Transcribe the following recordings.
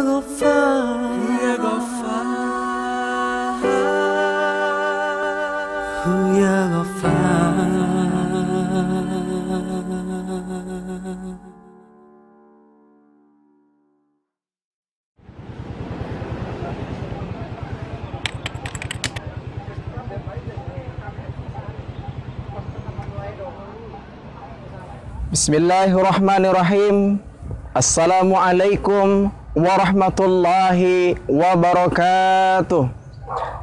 غفار يا غفار يا غفار. Bismillahirrahmanirrahim. Assalamualaikum warahmatullahi wabarakatuh.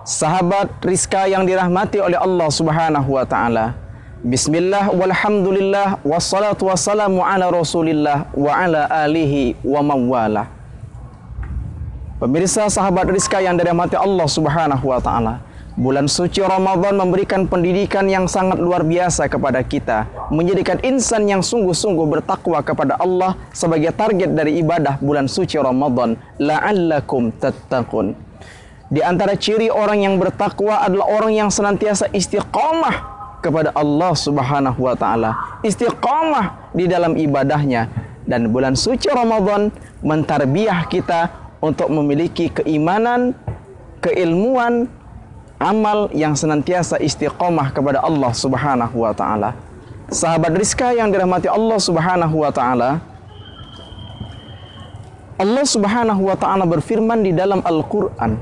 Sahabat Rizka yang dirahmati oleh Allah Subhanahu wa taala. Bismillah walhamdulillah wassalatu wassalamu ala Rasulillah wa ala alihi wa mawala. Pemirsa sahabat Rizka yang dirahmati Allah Subhanahu wa taala. Bulan suci Ramadan memberikan pendidikan yang sangat luar biasa kepada kita, menjadikan insan yang sungguh-sungguh bertakwa kepada Allah sebagai target dari ibadah bulan suci Ramadan. La'allakum tattaqun. Di antara ciri orang yang bertakwa adalah orang yang senantiasa istiqamah kepada Allah Subhanahu wa taala, istiqamah di dalam ibadahnya. Dan bulan suci Ramadan mentarbiah kita untuk memiliki keimanan, keilmuan, amal yang senantiasa istiqomah kepada Allah Subhanahu wa taala. Sahabat Rizka yang dirahmati Allah Subhanahu wa taala, Allah Subhanahu wa taala berfirman di dalam Al-Qur'an,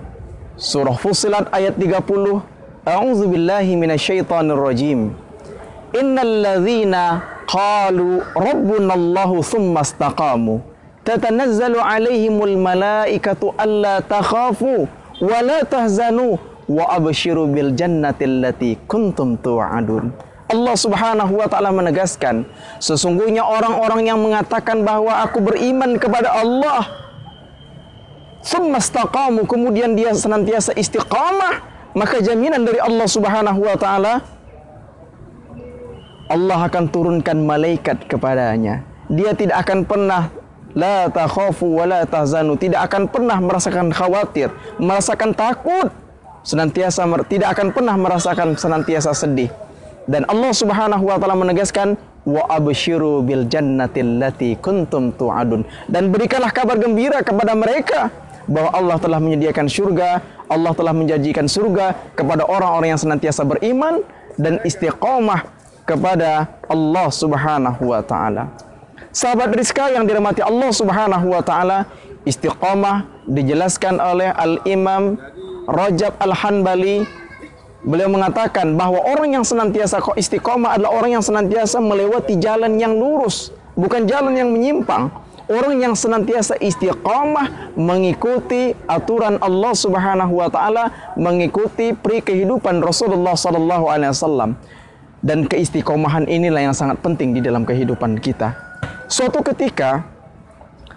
surah Fussilat ayat 30, A'udzu billahi minasyaitonir rajim. Innal ladzina qalu rabbunallahu tsumma istaqamu tatanazzalu alaihimul malaikatu alla takhafu wa la tahzanu wa abshiru bil jannati allati kuntum tu'adun. Allah Subhanahu wa taala menegaskan, sesungguhnya orang-orang yang mengatakan bahwa aku beriman kepada Allah, tsumma istaqamu, kemudian dia senantiasa istiqamah, maka jaminan dari Allah Subhanahu wa taala, Allah akan turunkan malaikat kepadanya. Dia tidak akan pernah la takhafu wa la tahzanu, tidak akan pernah merasakan khawatir, merasakan takut, senantiasa tidak akan pernah merasakan senantiasa sedih. Dan Allah Subhanahu wa taala menegaskan, wa absyiru bil jannati allati kuntum tu'adun, dan berikanlah kabar gembira kepada mereka bahwa Allah telah menyediakan surga, Allah telah menjanjikan surga kepada orang-orang yang senantiasa beriman dan istiqamah kepada Allah Subhanahu wa taala. Sahabat Rizka yang dirahmati Allah Subhanahu wa taala, istiqamah dijelaskan oleh Al-Imam Rajab Al-Hanbali. Beliau mengatakan bahwa orang yang senantiasa istiqomah adalah orang yang senantiasa melewati jalan yang lurus, bukan jalan yang menyimpang. Orang yang senantiasa istiqomah mengikuti aturan Allah Subhanahu wa taala, mengikuti pri kehidupan Rasulullah sallallahu alaihi wasallam. Dan keistiqomahan inilah yang sangat penting di dalam kehidupan kita. Suatu ketika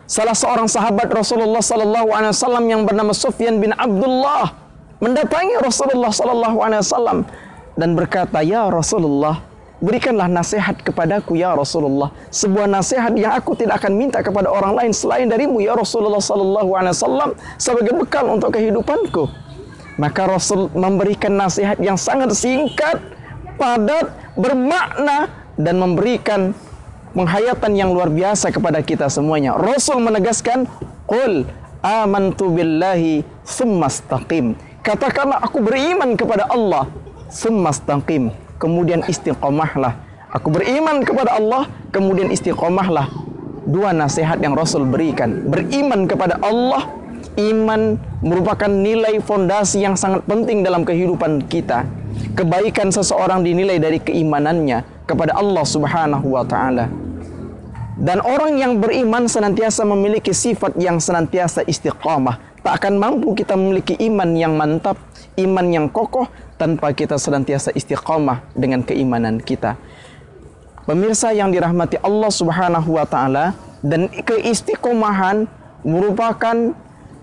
salah seorang sahabat Rasulullah sallallahu alaihi wasallam yang bernama Sufyan bin Abdullah mendatangi Rasulullah sallallahu alaihi wasallam dan berkata, "Ya Rasulullah, berikanlah nasihat kepadaku ya Rasulullah, sebuah nasihat yang aku tidak akan minta kepada orang lain selain darimu ya Rasulullah sallallahu alaihi wasallam sebagai bekal untuk kehidupanku." Maka Rasul memberikan nasihat yang sangat singkat, padat, bermakna, dan memberikan penghayatan yang luar biasa kepada kita semuanya. Rasul menegaskan, "Qul amantu billahi tsumma istaqim." Katakanlah aku beriman kepada Allah, tsumma istaqim, kemudian istiqomahlah. Aku beriman kepada Allah, kemudian istiqomahlah. Dua nasihat yang Rasul berikan. Beriman kepada Allah, iman merupakan nilai fondasi yang sangat penting dalam kehidupan kita. Kebaikan seseorang dinilai dari keimanannya kepada Allah Subhanahu wa taala. Dan orang yang beriman senantiasa memiliki sifat yang senantiasa istiqamah. Tak akan mampu kita memiliki iman yang mantap, iman yang kokoh tanpa kita senantiasa istiqamah dengan keimanan kita. Pemirsa yang dirahmati Allah Subhanahu wa taala, dan keistiqomahan merupakan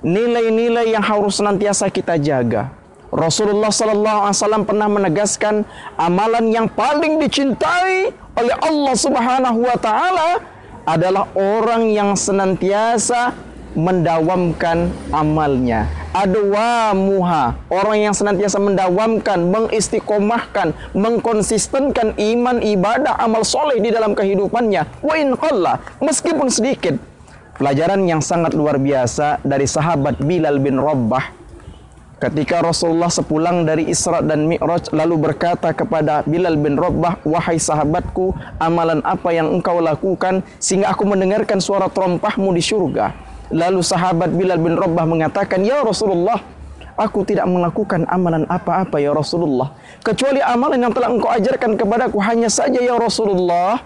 nilai-nilai yang harus senantiasa kita jaga. Rasulullah sallallahu alaihi wasallam pernah menegaskan, amalan yang paling dicintai oleh Allah Subhanahu wa taala adalah orang yang senantiasa mendawamkan amalnya. Adwamuha, orang yang senantiasa mendawamkan, mengistiqomahkan, mengkonsistenkan iman, ibadah, amal soleh di dalam kehidupannya. Wa in qalla, meskipun sedikit. Pelajaran yang sangat luar biasa dari sahabat Bilal bin Rabah. Ketika Rasulullah sepulang dari Isra dan Mi'raj lalu berkata kepada Bilal bin Rabah, "Wahai sahabatku, amalan apa yang engkau lakukan sehingga aku mendengarkan suara terompahmu di surga?" Lalu sahabat Bilal bin Rabah mengatakan, "Ya Rasulullah, aku tidak melakukan amalan apa-apa ya Rasulullah, kecuali amalan yang telah engkau ajarkan kepadaku. Hanya saja ya Rasulullah,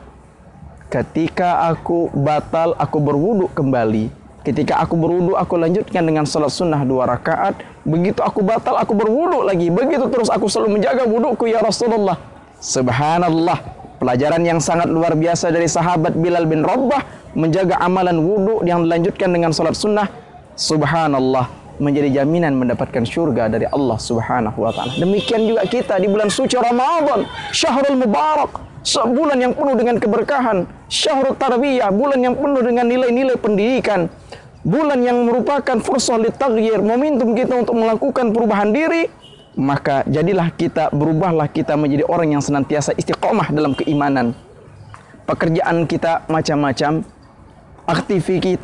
ketika aku batal, aku berwudu kembali. Ketika aku berwudu, aku lanjutkan dengan salat sunnah 2 rakaat. Begitu aku batal, aku berwudu lagi. Begitu terus aku selalu menjaga wuduku ya Rasulullah." Subhanallah. Pelajaran yang sangat luar biasa dari sahabat Bilal bin Rabah, menjaga amalan wudu yang dilanjutkan dengan salat sunnah. Subhanallah, menjadi jaminan mendapatkan syurga dari Allah Subhanahu wa taala. Demikian juga kita di bulan suci Ramadan, Syahrul Mubarak, bulan yang penuh dengan keberkahan, Syahrul Tarbiyah, bulan yang penuh dengan nilai-nilai pendidikan, bulan yang merupakan fursah litaghyir, momentum kita untuk melakukan perubahan diri. Maka jadilah kita, berubahlah kita menjadi orang yang senantiasa istiqomah dalam keimanan. Pekerjaan kita macam-macam,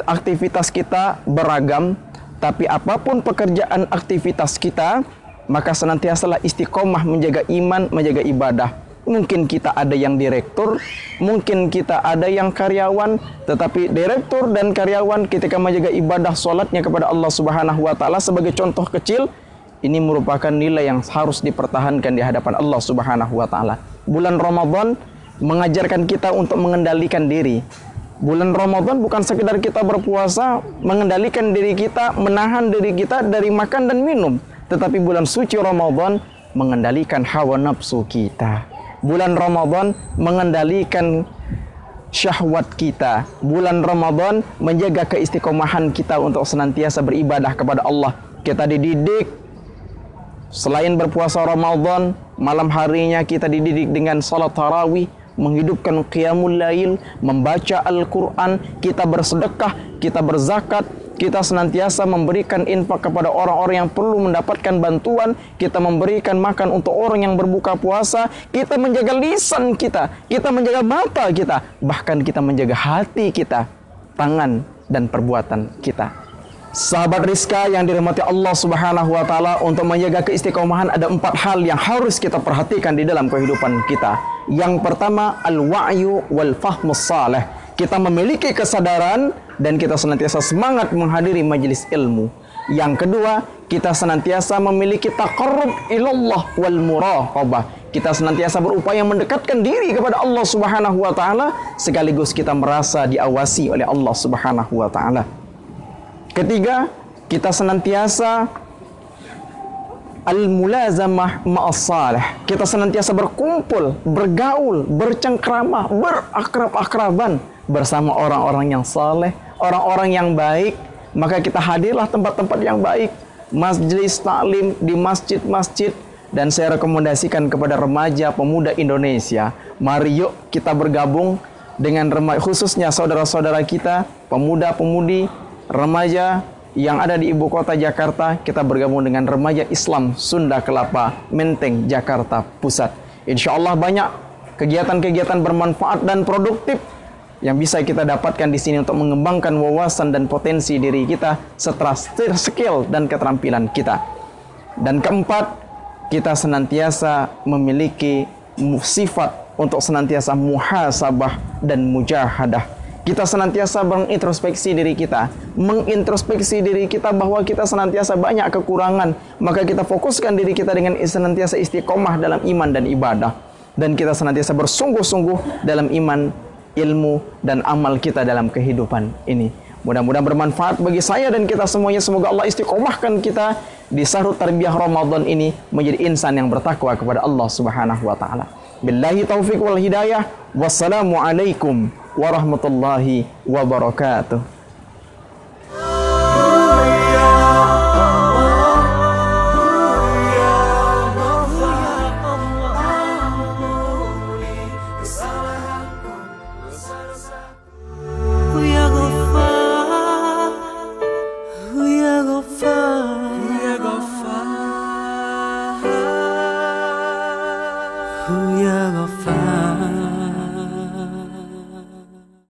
aktivitas kita beragam, tapi apapun pekerjaan aktivitas kita, maka senantiasalah istiqomah menjaga iman, menjaga ibadah. Mungkin kita ada yang direktur, mungkin kita ada yang karyawan, tetapi direktur dan karyawan ketika menjaga ibadah solatnya kepada Allah Subhanahu wa taala sebagai contoh kecil, ini merupakan nilai yang harus dipertahankan di hadapan Allah Subhanahu wa taala. Bulan Ramadan mengajarkan kita untuk mengendalikan diri. Bulan Ramadan bukan sekedar kita berpuasa, mengendalikan diri kita, menahan diri kita dari makan dan minum, tetapi bulan suci Ramadan mengendalikan hawa nafsu kita. Bulan Ramadan mengendalikan syahwat kita. Bulan Ramadan menjaga keistiqomahan kita untuk senantiasa beribadah kepada Allah. Kita dididik selain berpuasa Ramadan, malam harinya kita dididik dengan salat tarawih, menghidupkan qiyamul lail, membaca Al-Quran, kita bersedekah, kita berzakat, kita senantiasa memberikan infak kepada orang-orang yang perlu mendapatkan bantuan, kita memberikan makan untuk orang yang berbuka puasa, kita menjaga lisan kita menjaga mata kita, bahkan kita menjaga hati kita, tangan dan perbuatan kita. Sahabat Rizka yang dirahmati Allah Subhanahu wa taala, untuk menjaga keistiqomahan ada 4 hal yang harus kita perhatikan di dalam kehidupan kita. Yang pertama, al-wa'yu wal fahmus salih. Kita memiliki kesadaran dan kita senantiasa semangat menghadiri majelis ilmu. Yang kedua, kita senantiasa memiliki taqarrub ilallah wal muraqabah. Kita senantiasa berupaya mendekatkan diri kepada Allah Subhanahu wa taala, sekaligus kita merasa diawasi oleh Allah Subhanahu wa taala. Ketiga, kita senantiasa al-mulazamah ma'as salih. Kita senantiasa berkumpul, bergaul, bercengkrama, berakrab-akraban bersama orang-orang yang saleh, orang-orang yang baik. Maka kita hadirlah tempat-tempat yang baik, majelis taklim di masjid-masjid. Dan saya rekomendasikan kepada remaja pemuda Indonesia, mari yuk kita bergabung dengan khususnya saudara-saudara kita, pemuda-pemudi, remaja yang ada di ibu kota Jakarta. Kita bergabung dengan remaja Islam Sunda Kelapa, Menteng, Jakarta Pusat. Insya Allah banyak kegiatan-kegiatan bermanfaat dan produktif yang bisa kita dapatkan di sini untuk mengembangkan wawasan dan potensi diri kita serta skill dan keterampilan kita. Dan keempat, kita senantiasa memiliki sifat untuk senantiasa muhasabah dan mujahadah. Kita senantiasa mengintrospeksi diri kita, bahwa kita senantiasa banyak kekurangan. Maka kita fokuskan diri kita dengan senantiasa istiqomah dalam iman dan ibadah. Dan kita senantiasa bersungguh-sungguh dalam iman, ilmu, dan amal kita dalam kehidupan ini. Mudah-mudahan bermanfaat bagi saya dan kita semuanya. Semoga Allah istiqomahkan kita di Syahrul Tarbiyah Ramadan ini menjadi insan yang bertakwa kepada Allah Subhanahu wa taala. Billahi taufiq wal hidayah. Wassalamualaikum warahmatullahi wabarakatuh.